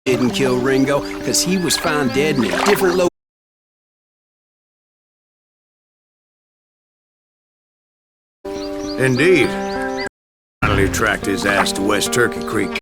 didn't kill Ringo, because he was found dead in a different location. Indeed. Finally tracked his ass to West Turkey Creek.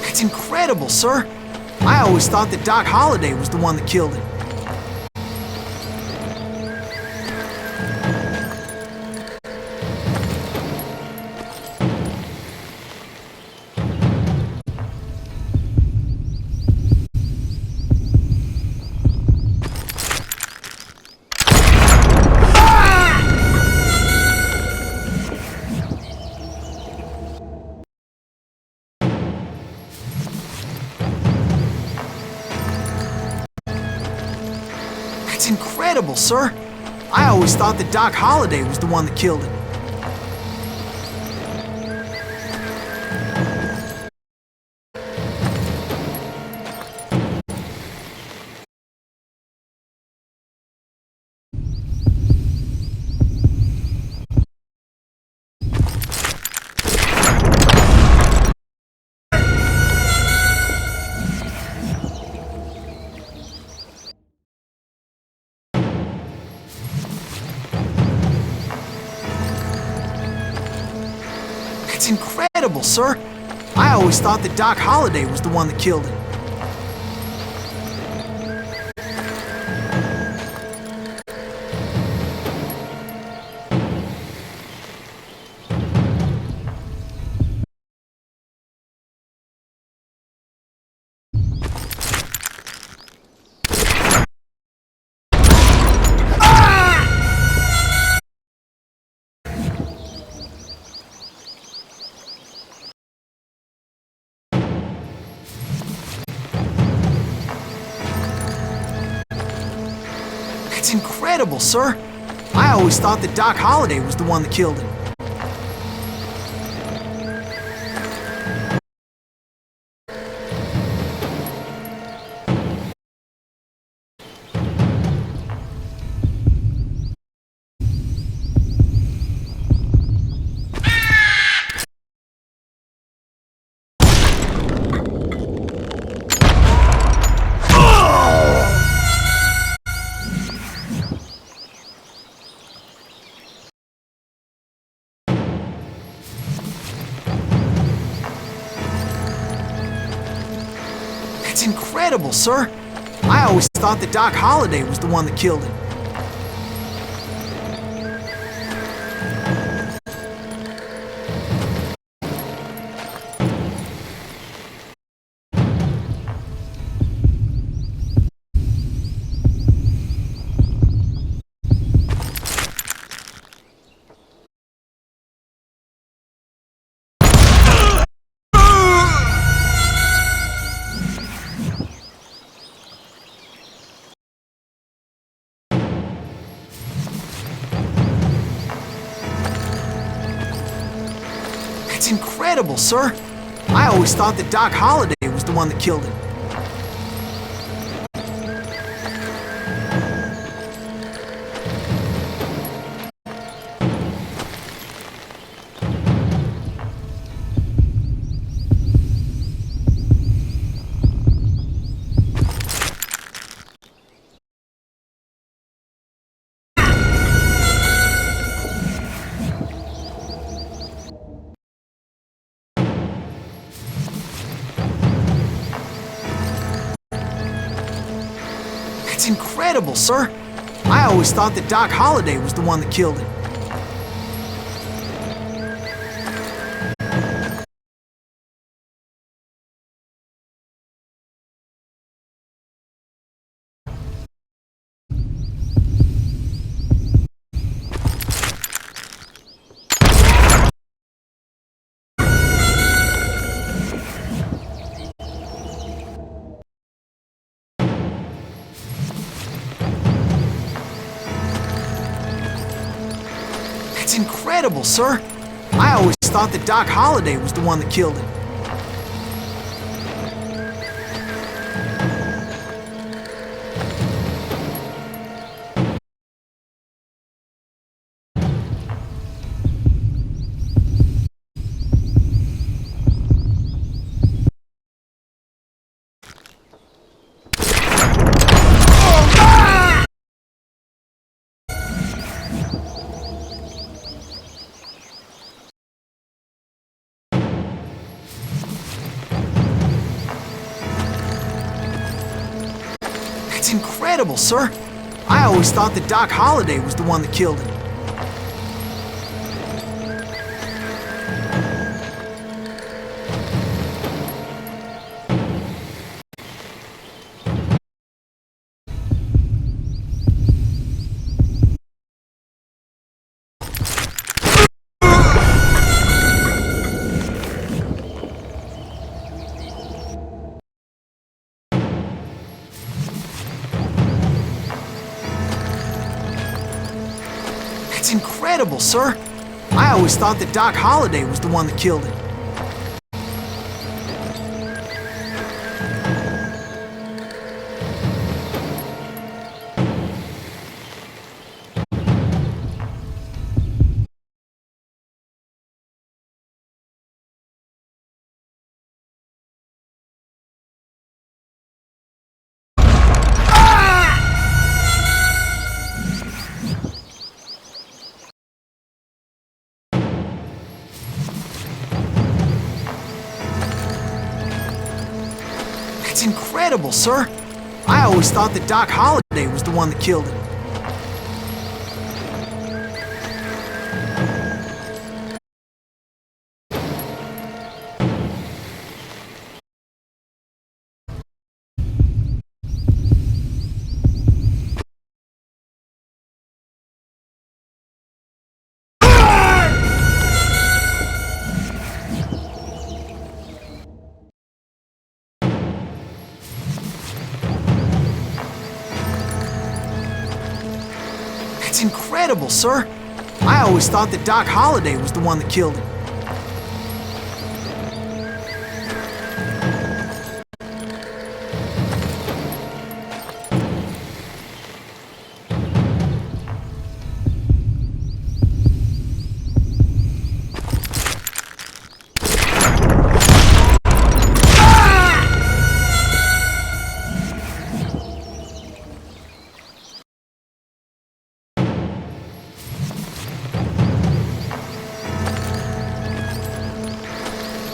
That's incredible, sir. I always thought that Doc Holliday was the one that killed him. That's incredible, sir. I always thought that Doc Holliday was the one that killed him. That's incredible, sir. I always thought that Doc Holliday was the one that killed him. That's incredible, sir. I always thought that Doc Holliday was the one that killed him. That's incredible, sir. I always thought that Doc Holliday was the one that killed him. That's incredible, sir. I always thought that Doc Holliday was the one that killed him. That's incredible, sir. I always thought that Doc Holliday was the one that killed him. That's incredible, sir. I always thought that Doc Holliday was the one that killed him. That's incredible, sir. I always thought that Doc Holliday was the one that killed him. That's incredible, sir. I always thought that Doc Holliday was the one that killed him. That's incredible, sir. I always thought that Doc Holliday was the one that killed him. That's incredible, sir. I always thought that Doc Holliday was the one that killed him.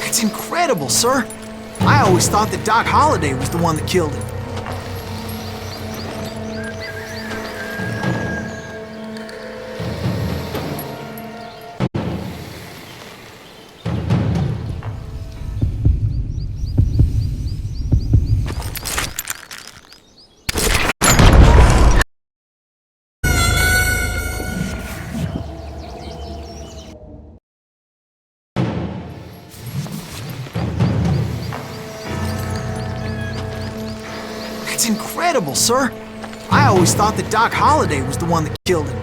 That's incredible, sir. I always thought that Doc Holliday was the one that killed him. That's incredible, sir. I always thought that Doc Holliday was the one that killed him.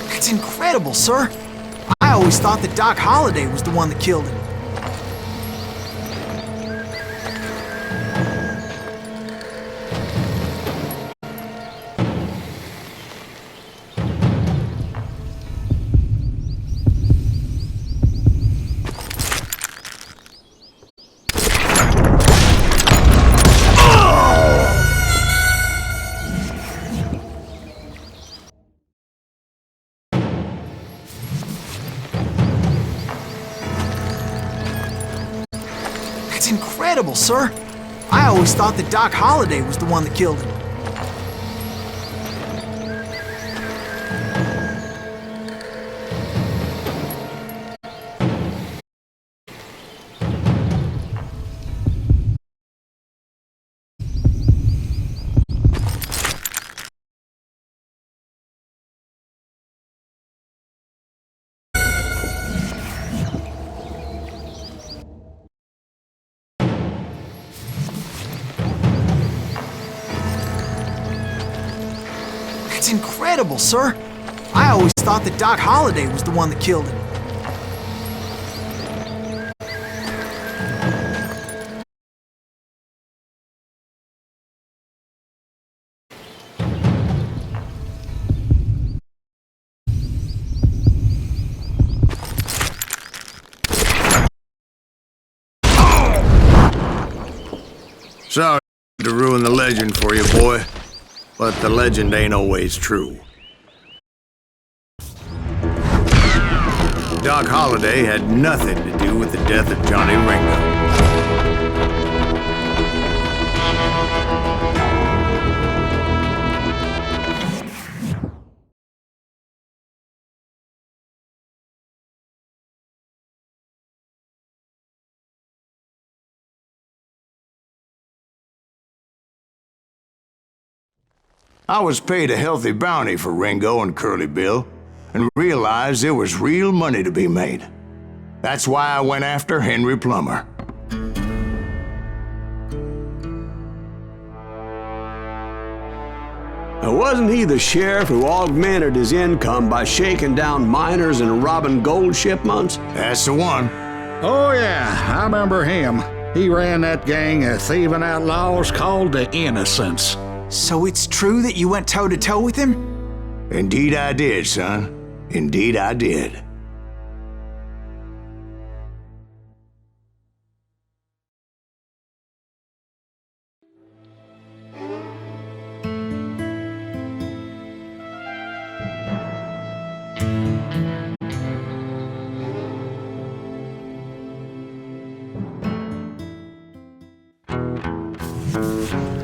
That's incredible, sir. I always thought that Doc Holliday was the one that killed him. incredible, sir. I always thought that Doc Holliday was the one that killed him. That's incredible, sir. I always thought that Doc Holliday was the one that killed him. Sorry to ruin the legend for you, boy, but the legend ain't always true. Doc Holliday had nothing to do with the death of Johnny Ringo. I was paid a healthy bounty for Ringo and Curly Bill, and realized there was real money to be made. That's why I went after Henry Plummer. Wasn't he the sheriff who augmented his income by shaking down miners and robbing gold shipments? That's the one. Oh yeah, I remember him. He ran that gang of thieving outlaws called the Innocents. So it's true that you went toe-to-toe with him? Indeed I did, son. Indeed I did.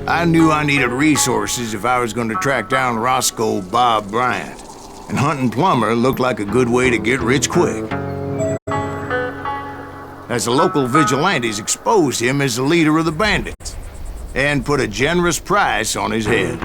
I knew I needed resources if I was going to track down Roscoe Bob Bryant, and hunting Plummer looked like a good way to get rich quick. As the local vigilantes exposed him as the leader of the bandits, and put a generous price on his head.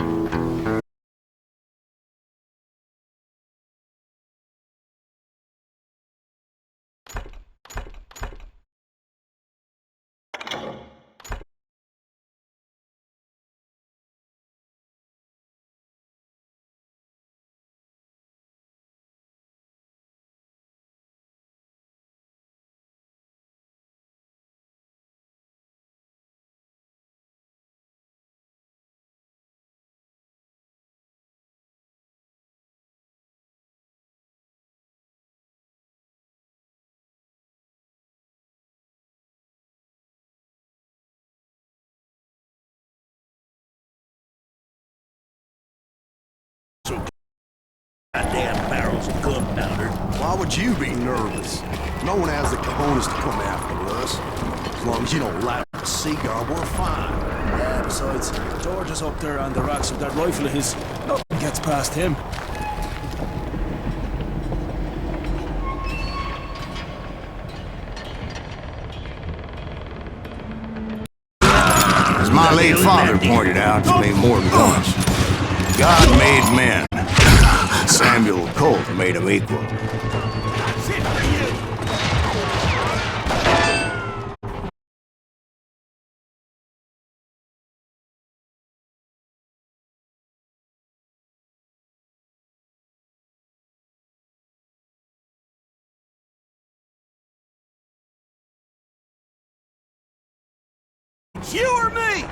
Goddamn barrels of gunpowder. Why would you be nervous? No one has the cojones to come after us. As long as you don't light up a cigar, we're fine. Yeah, besides, George is up there on the rocks with that rifle of his. Nothing gets past him. As my late father pointed out to me more than once, God made men. Samuel Colt made them equal. You or me?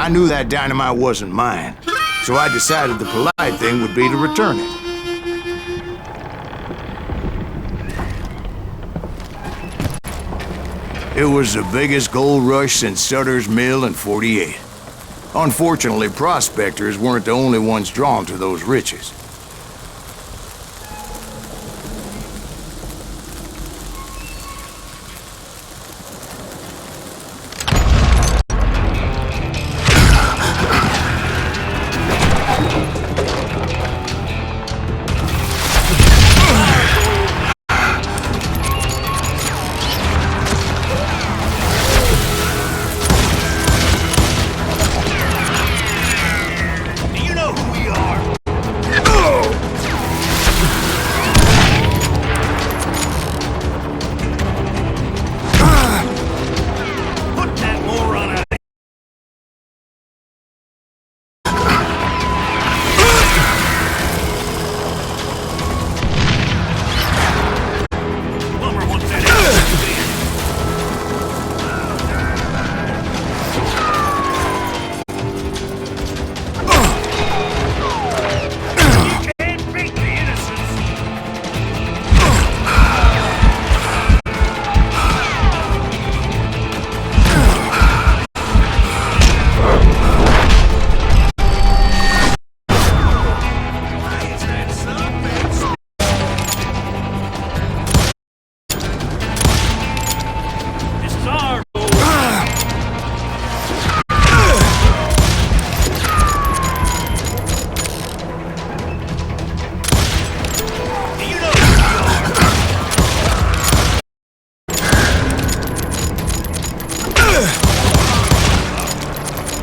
I knew that dynamite wasn't mine, so I decided the polite thing would be to return it. It was the biggest gold rush since Sutter's Mill in '48. Unfortunately, prospectors weren't the only ones drawn to those riches.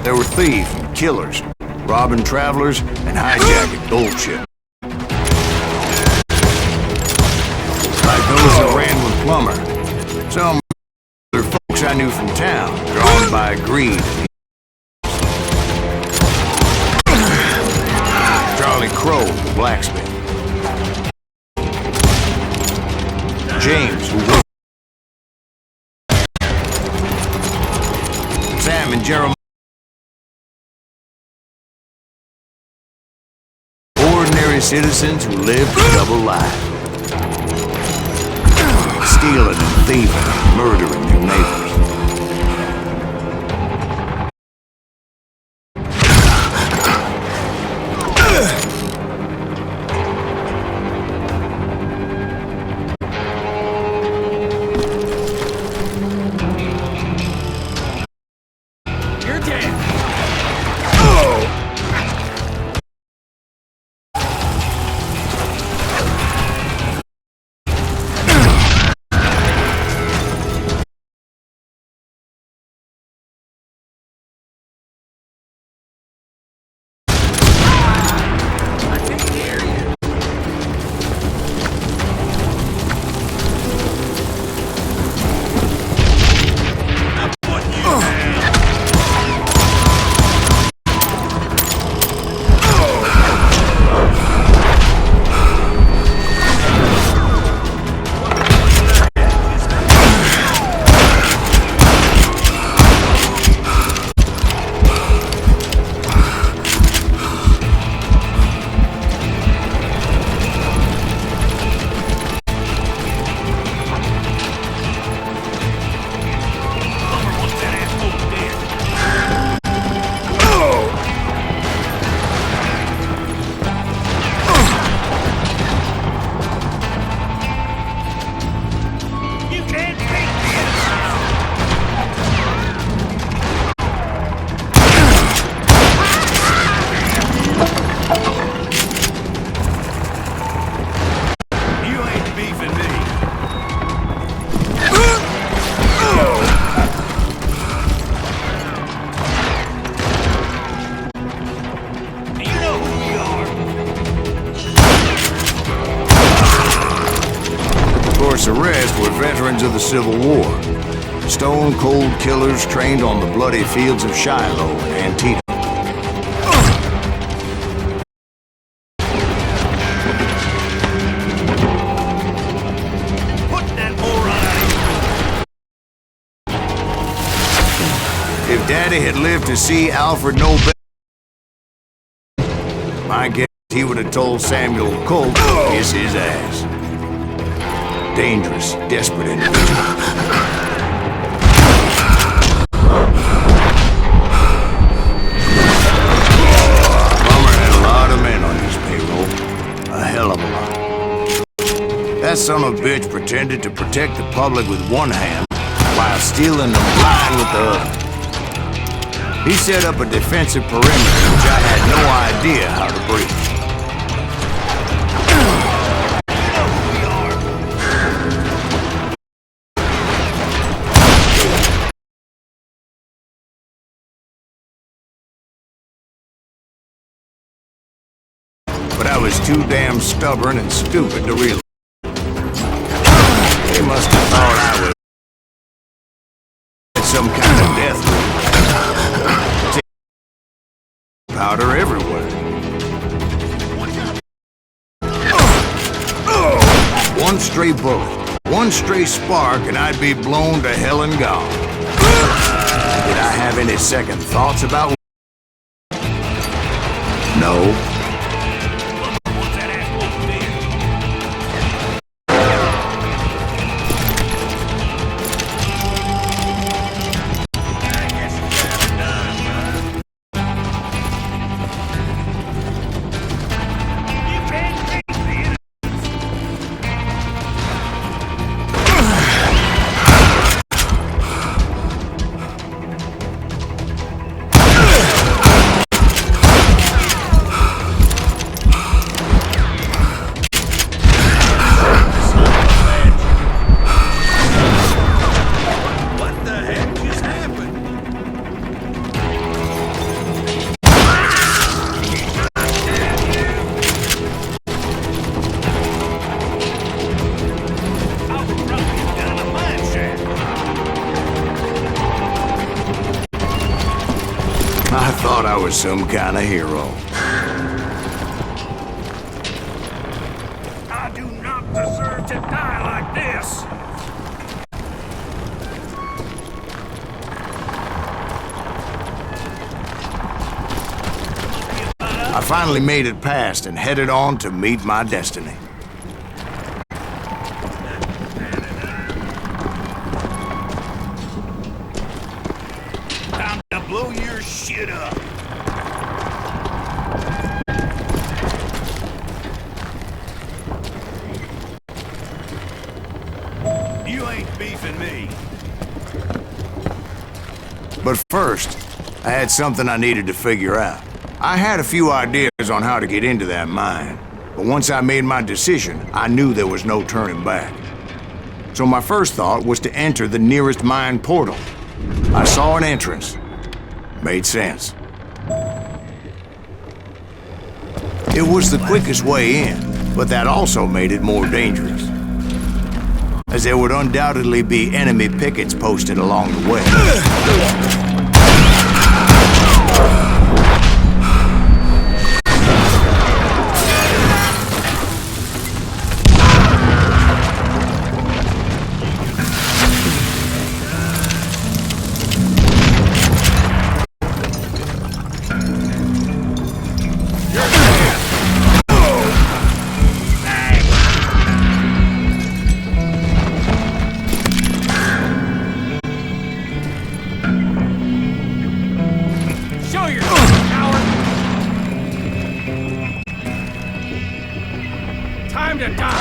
There were thieves and killers, robbing travelers and hijacking gold ships. Like those that ran with Plummer. Some other folks I knew from town, drawn by greed. Charlie Crow, the blacksmith. James, who worked. Sam and Jeremiah. Ordinary citizens who lived a double life. Stealing and thieving and murdering their neighbors. You're dead. The rest were veterans of the Civil War. Stone-cold killers trained on the bloody fields of Shiloh and Antietam. If Dad Daddy had lived to see Alfred know better, I guess he would have told Samuel Colt to kiss his ass. Dangerous, desperate individual. Plummer had a lot of men on his payroll. A hell of a lot. That son of a bitch pretended to protect the public with one hand while stealing them blind with the other. He set up a defensive perimeter which I had no idea how to breach. But I was too damn stubborn and stupid to realize. They must have thought I was some kind of death room. Powder everywhere. One stray bullet, one stray spark, and I'd be blown to hell and gone. Did I have any second thoughts about? No. I thought I was some kind of hero. I do not deserve to die like this! I finally made it past and headed on to meet my destiny. Time to blow your shit up! You ain't beefing me. But first, I had something I needed to figure out. I had a few ideas on how to get into that mine, but once I made my decision, I knew there was no turning back. So my first thought was to enter the nearest mine portal. I saw an entrance. Made sense. It was the quickest way in, but that also made it more dangerous, as there would undoubtedly be enemy pickets posted along the way. Time to die!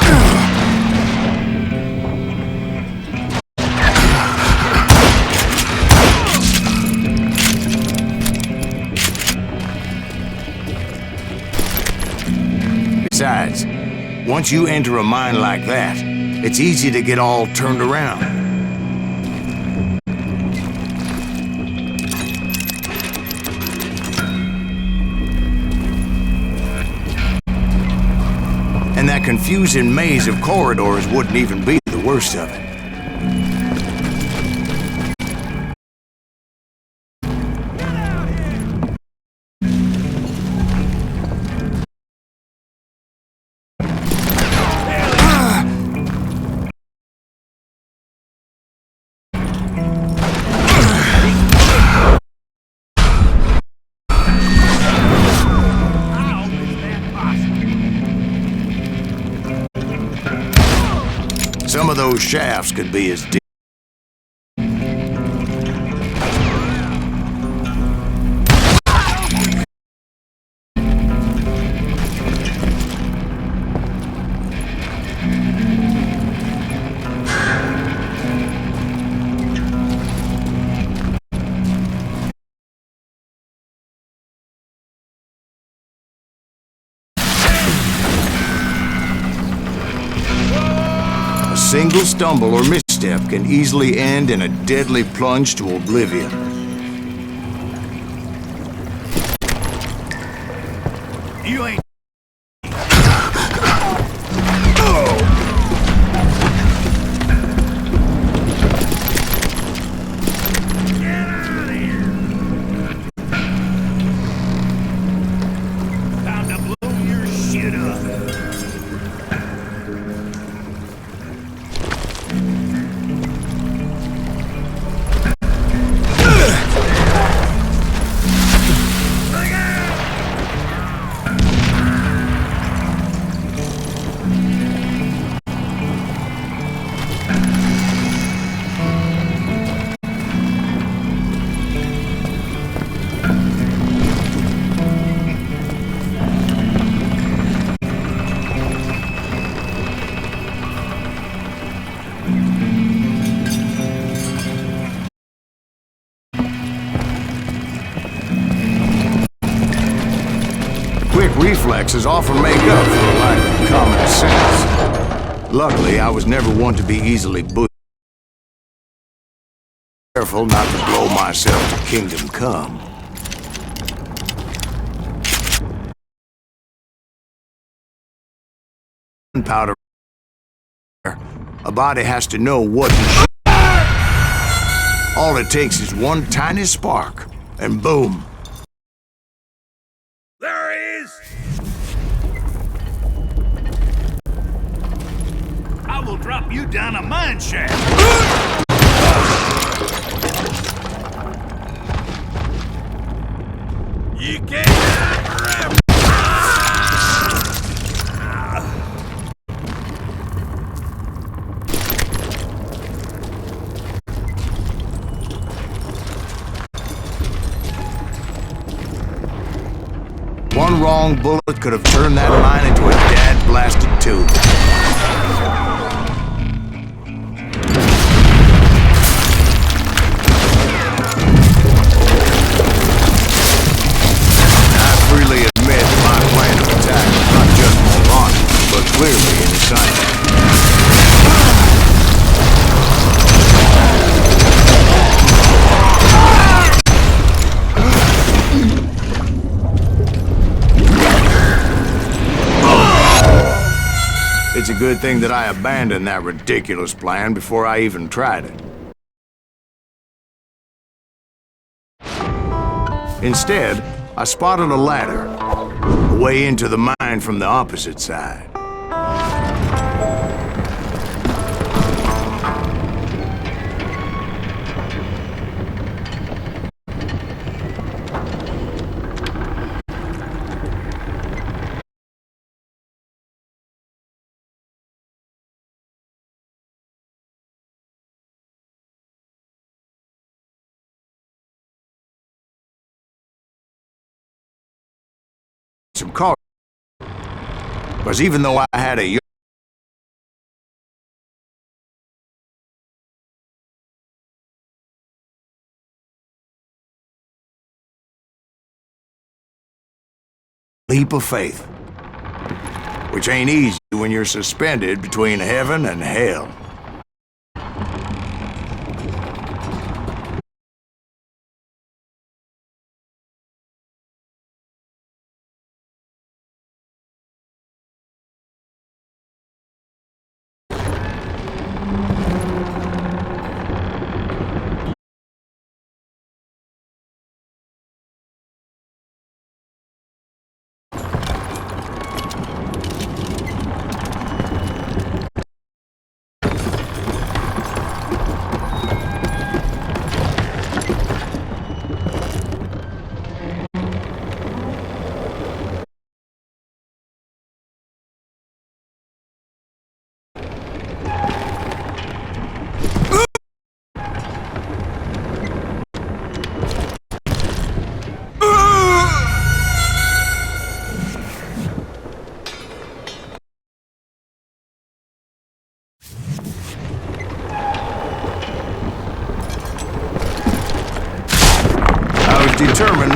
Besides, once you enter a mine like that, it's easy to get all turned around. And that confusing maze of corridors wouldn't even be the worst of it. Some of those shafts could be as deep. A single stumble or misstep can easily end in a deadly plunge to oblivion. You ain't... Get out of here! Time to blow your shit up. Quick reflexes often make up for a lack of common sense. Luckily, I was never one to be easily bullied. Careful not to blow myself to kingdom come. Gunpowder. A body has to know what to all it takes is one tiny spark, and boom. There he is! I will drop you down a mine shaft. You can't rip. One wrong bullet could have turned that mine into a dad-blasted tube. I freely admit my plan of attack was not just moronic, but clearly indecisive. It's a good thing that I abandoned that ridiculous plan before I even tried it. Instead, I spotted a ladder, a way into the mine from the opposite side. Some caution, because even though I had a leap of faith, which ain't easy when you're suspended between heaven and hell.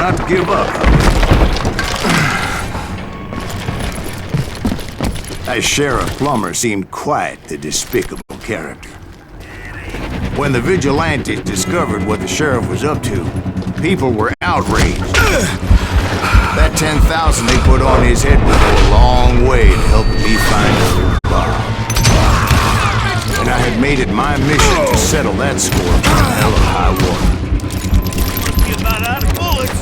not to give up. As Sheriff Plummer seemed quite the despicable character. When the vigilantes discovered what the sheriff was up to, people were outraged. That 10,000 they put on his head would go a long way to helping me find a little Bob. And I had made it my mission to settle that score from hell or high water. You're about out of bullets.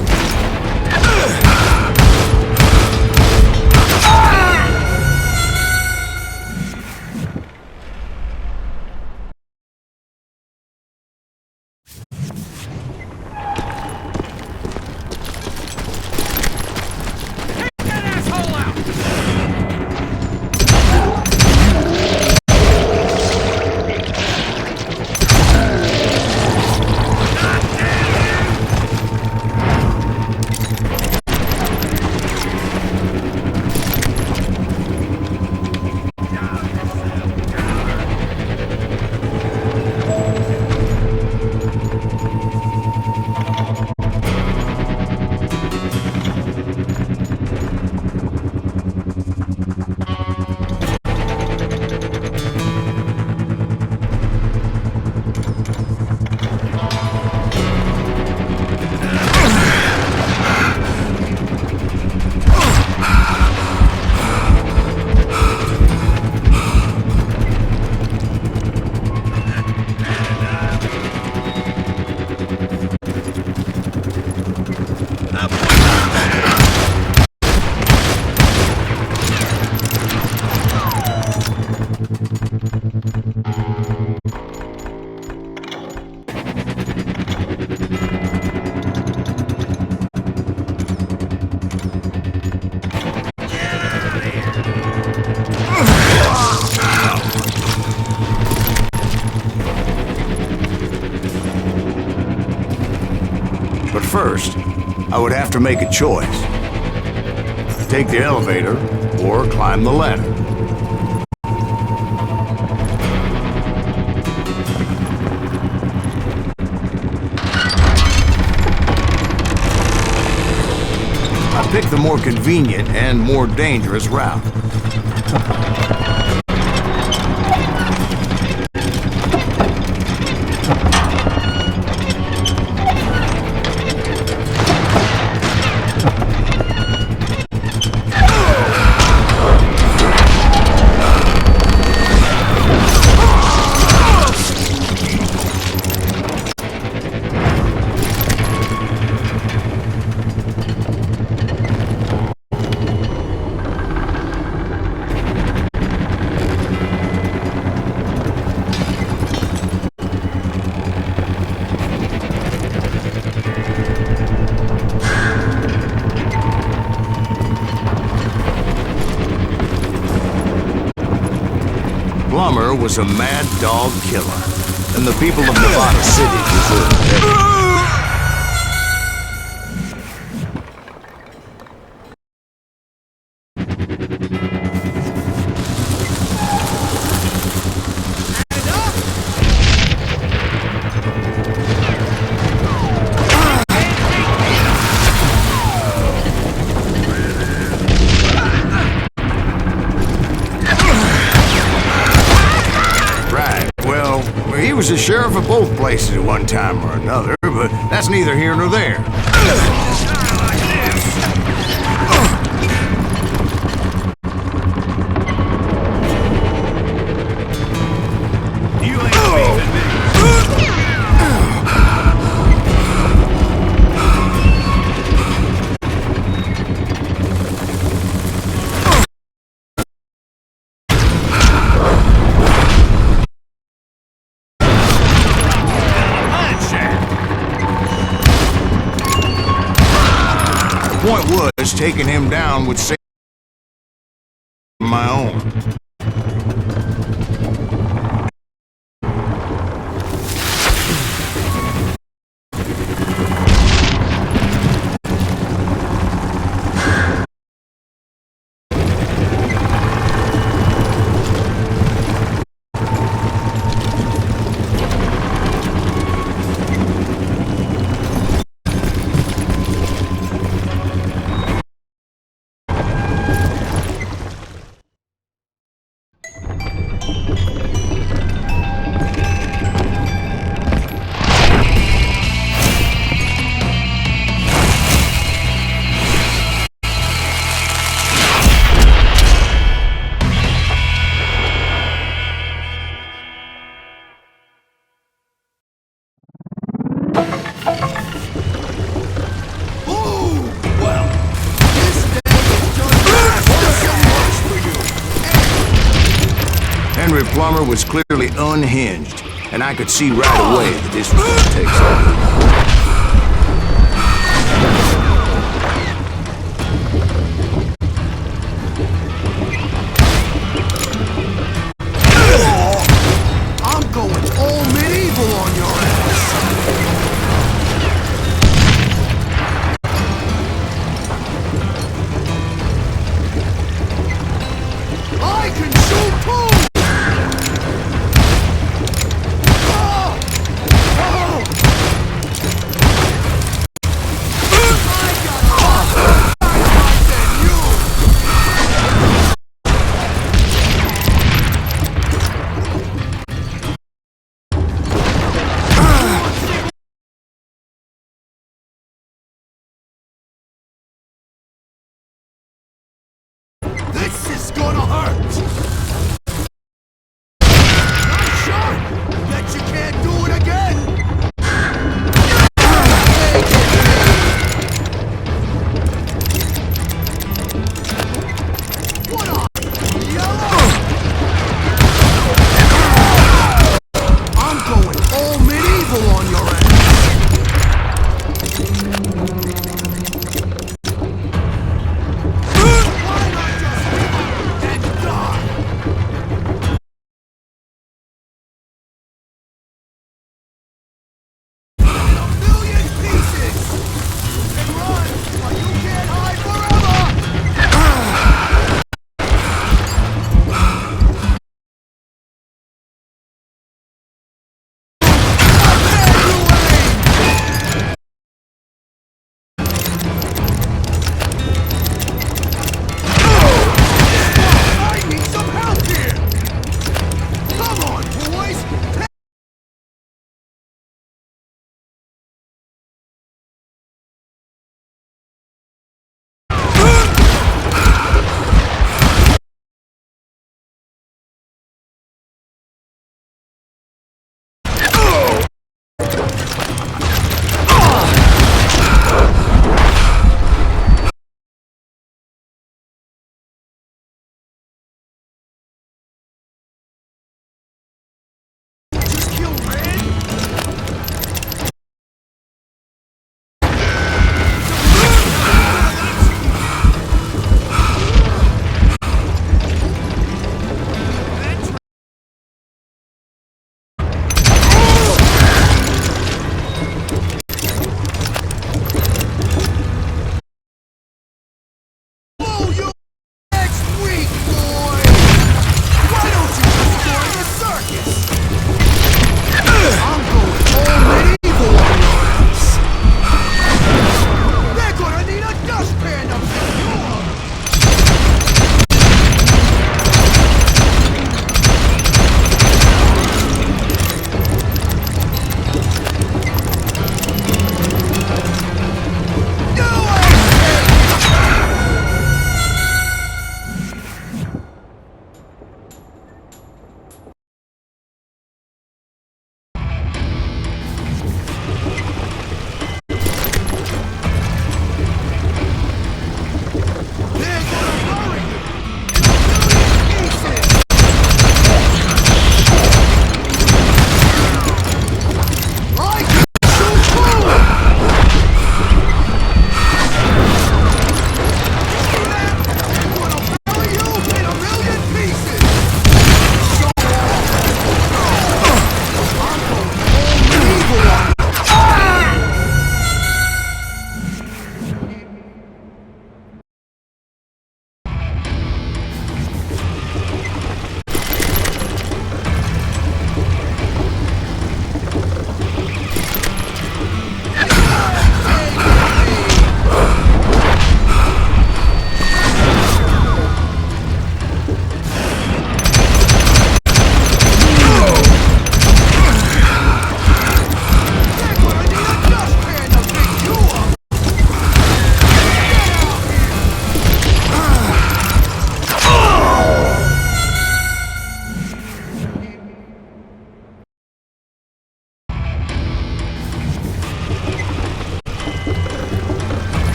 But first, I would have to make a choice. Take the elevator or climb the ladder. I picked the more convenient and more dangerous route. Plummer was a mad dog killer, and the people of Nevada City deserved better. He was the sheriff of both places at one time or another, but that's neither here nor there. You ain't beefing me. The point was, taking him down would save my own. Henry Plummer was clearly unhinged, and I could see right away that this was going to take something. I'm going all medieval on your ass! I can shoot too!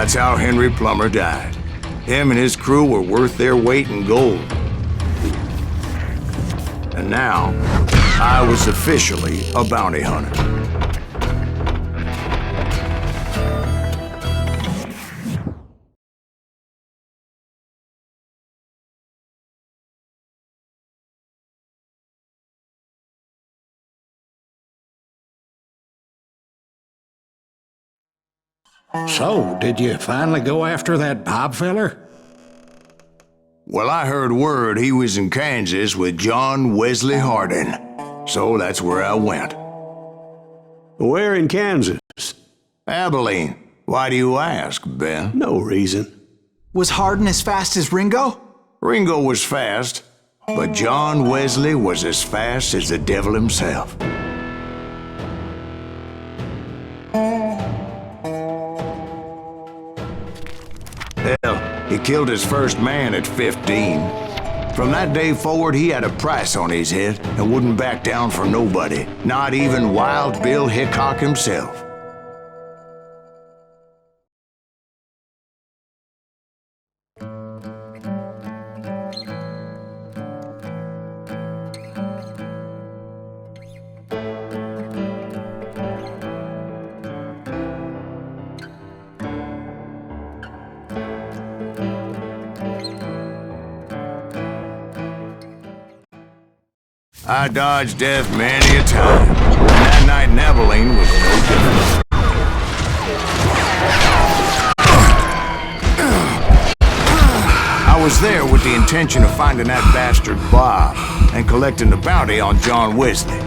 That's how Henry Plummer died. Him and his crew were worth their weight in gold. And now, I was officially a bounty hunter. So, did you finally go after that Bob feller? Well, I heard word he was in Kansas with John Wesley Hardin. So that's where I went. Where in Kansas? Abilene. Why do you ask, Ben? No reason. Was Hardin as fast as Ringo? Ringo was fast, but John Wesley was as fast as the devil himself. Hell, he killed his first man at 15. From that day forward, he had a price on his head and wouldn't back down for nobody, not even Wild Bill Hickok himself. I dodged death many a time, and that night in Abilene was no different. I was there with the intention of finding that bastard Bob and collecting the bounty on John Wesley.